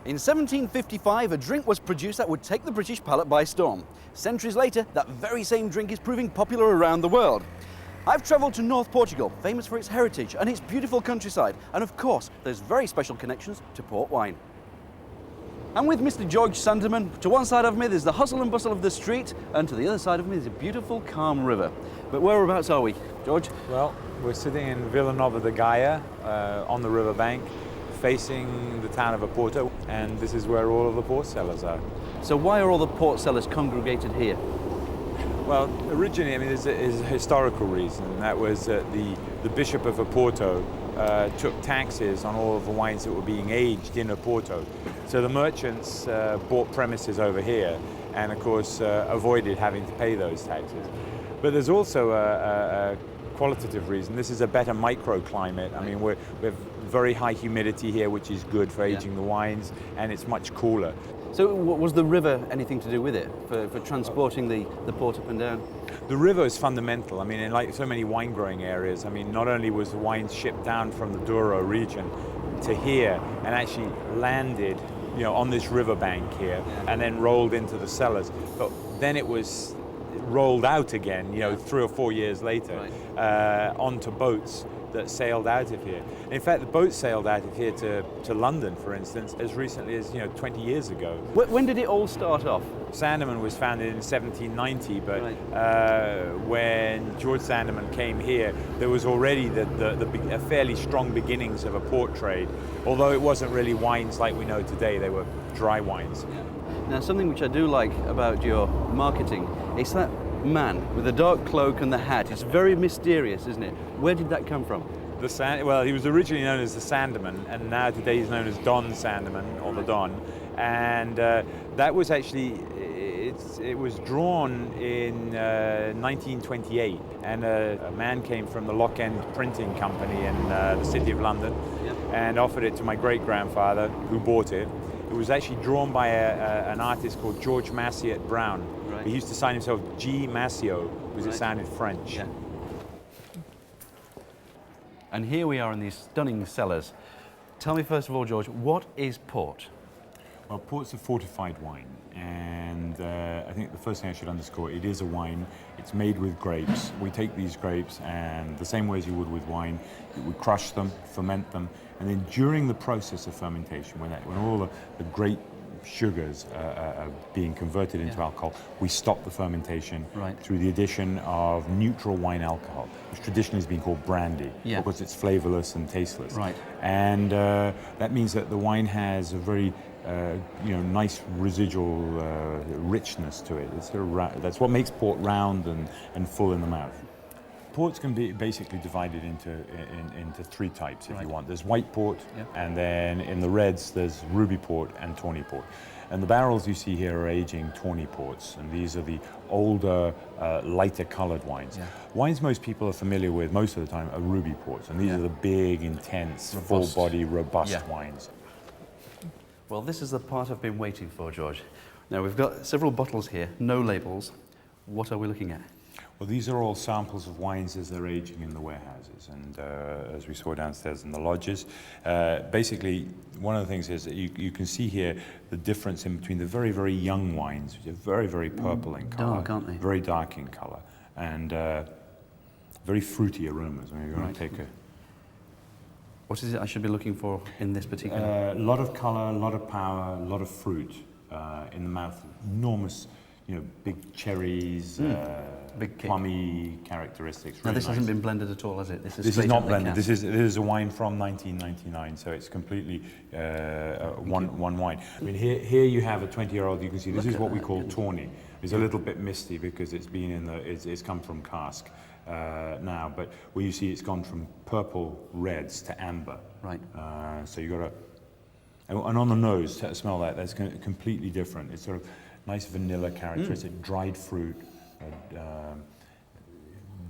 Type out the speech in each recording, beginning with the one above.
In 1755, a drink was produced that would take the British palate by storm. Centuries later, that very same drink is proving popular around the world. I've travelled to North Portugal, famous for its heritage and its beautiful countryside, and of course, there's very special connections to port wine. I'm with Mr. George Sandeman. To one side of me, there's the hustle and bustle of the street, and to the other side of me, there's a beautiful, calm river. But whereabouts are we, George? Well, we're sitting in Vila Nova de Gaia on the riverbank, facing the town of Oporto, and this is where all of the port cellars are. So why are all the port cellars congregated here? Well, originally, there's a historical reason. That was that the Bishop of Oporto took taxes on all of the wines that were being aged in Oporto. So the merchants bought premises over here and, of course, avoided having to pay those taxes. But there's also a qualitative reason. This is a better microclimate. I mean, we have very high humidity here, which is good for aging the wines, and it's much cooler. So was the river anything to do with it, for transporting the port up and down? The river is fundamental. I mean, in like so many wine growing areas, I mean, not only was the wine shipped down from the Douro region to here and actually landed, you know, on this riverbank here and then rolled into the cellars, but then it was rolled out again, you know, 3 or 4 years later, onto boats that sailed out of here. In fact, the boat sailed out of here to London, for instance, as recently as 20 years ago. When did it all start off? Sandeman was founded in 1790, but when George Sandeman came here, there was already a fairly strong beginnings of a port trade, although it wasn't really wines like we know today. They were dry wines. Now, something which I do like about your marketing is that man with the dark cloak and the hat. It's very mysterious, isn't it? Where did that come from? Well, he was originally known as the Sandeman, and now today he's known as Don Sandeman, or the Don. And that was actually, it was drawn in 1928, and a man came from the Lock End Printing Company in the City of London and offered it to my great-grandfather, who bought it. It was actually drawn by an artist called George Massiot Brown. He used to sign himself G. Massio because it sounded French. Yeah. And here we are in these stunning cellars. Tell me first of all, George, what is port? Well, port's a fortified wine, and I think the first thing I should underscore, it is a wine. It's made with grapes. We take these grapes, and the same way as you would with wine, we crush them, ferment them, and then during the process of fermentation, when all the grape sugars are being converted into alcohol, we stop the fermentation through the addition of neutral wine alcohol, which traditionally has been called brandy, because it's flavorless and tasteless. And that means that the wine has a very nice residual richness to it. It's that's what makes port round and full in the mouth. Ports can be basically divided into 3 types if you want. There's white port, and then in the reds there's ruby port and tawny port. And the barrels you see here are aging tawny ports, and these are the older, lighter colored wines. Wines most people are familiar with most of the time are ruby ports, and these are the big, intense, full-body, robust wines. Well, this is the part I've been waiting for, George. Now, we've got several bottles here, no labels. What are we looking at? Well, these are all samples of wines as they're aging in the warehouses, and as we saw downstairs in the lodges. Basically, one of the things is that you can see here the difference in between the very, very young wines, which are very, very purple in color. Dark, aren't they? Very dark in color, and very fruity aromas. I mean, you're going to take a... What is it I should be looking for in this particular? A lot of color, a lot of power, a lot of fruit in the mouth. Enormous, big cherries, big plummy characteristics. Now, this hasn't been blended at all, has it? This is not blended. This is a wine from 1999, so it's completely one wine. I mean, here you have a 20-year-old. You can see this is what we call tawny. It's a little bit misty because it's been it's come from cask. Now, but where you see it's gone from purple reds to amber. So you got to, and on the nose, smell that. That's completely different. It's sort of nice vanilla characteristic, dried fruit,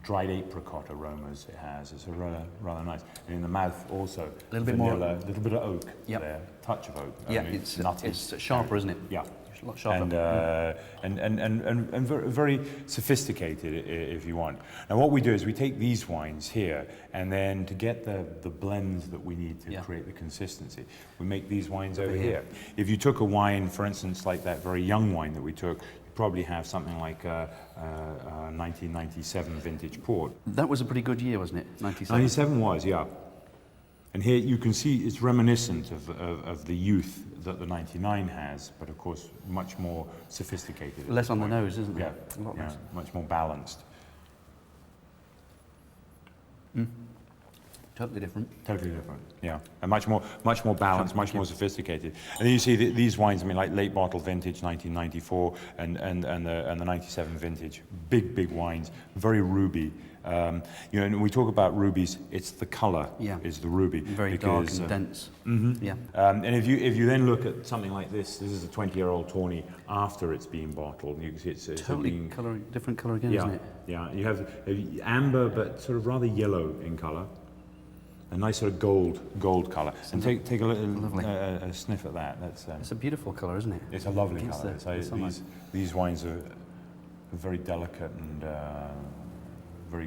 dried apricot aromas it has. It's rather nice. And in the mouth also, a little bit vanilla, more, a little bit of oak there, touch of oak. Yeah, it's nutty. It's sharper, isn't it? Yeah. A lot sharper. And very sophisticated, if you want. Now, what we do is we take these wines here, and then to get the blends that we need to create the consistency, we make these wines over here. If you took a wine, for instance, like that very young wine that we took, you probably have something like a 1997 vintage port. That was a pretty good year, wasn't it? 97. 97 was, yeah. And here you can see it's reminiscent of the youth that the 99 has, but of course much more sophisticated. Less on the nose, isn't it? Yeah, A lot less. much more balanced. Totally different. Totally different, yeah. And much more balanced, much more sophisticated. And then you see these wines, I mean, like late bottle vintage, 1994, and the 97 vintage, big wines, very ruby. You know, and when we talk about rubies, it's the color is the ruby. Very dark and dense. Yeah. And if you then look at something like this is a 20-year-old Tawny after it's been bottled. You can see it's Totally different color again, isn't it? Yeah, you have amber, but sort of rather yellow in color. A nice sort of gold color. And take a little a sniff at that. It's a beautiful color, isn't it? It's a lovely color. These wines are very delicate and very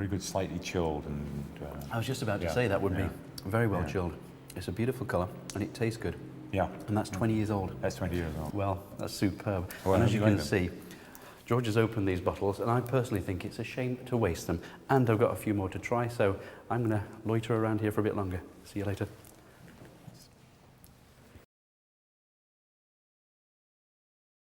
good, slightly chilled. And I was just about to say that would be very well chilled. It's a beautiful color and it tastes good. Yeah. And that's 20 years old. That's 20 years old. Well, that's superb. Well, and as you can see, George has opened these bottles, and I personally think it's a shame to waste them. And I've got a few more to try, so I'm going to loiter around here for a bit longer. See you later.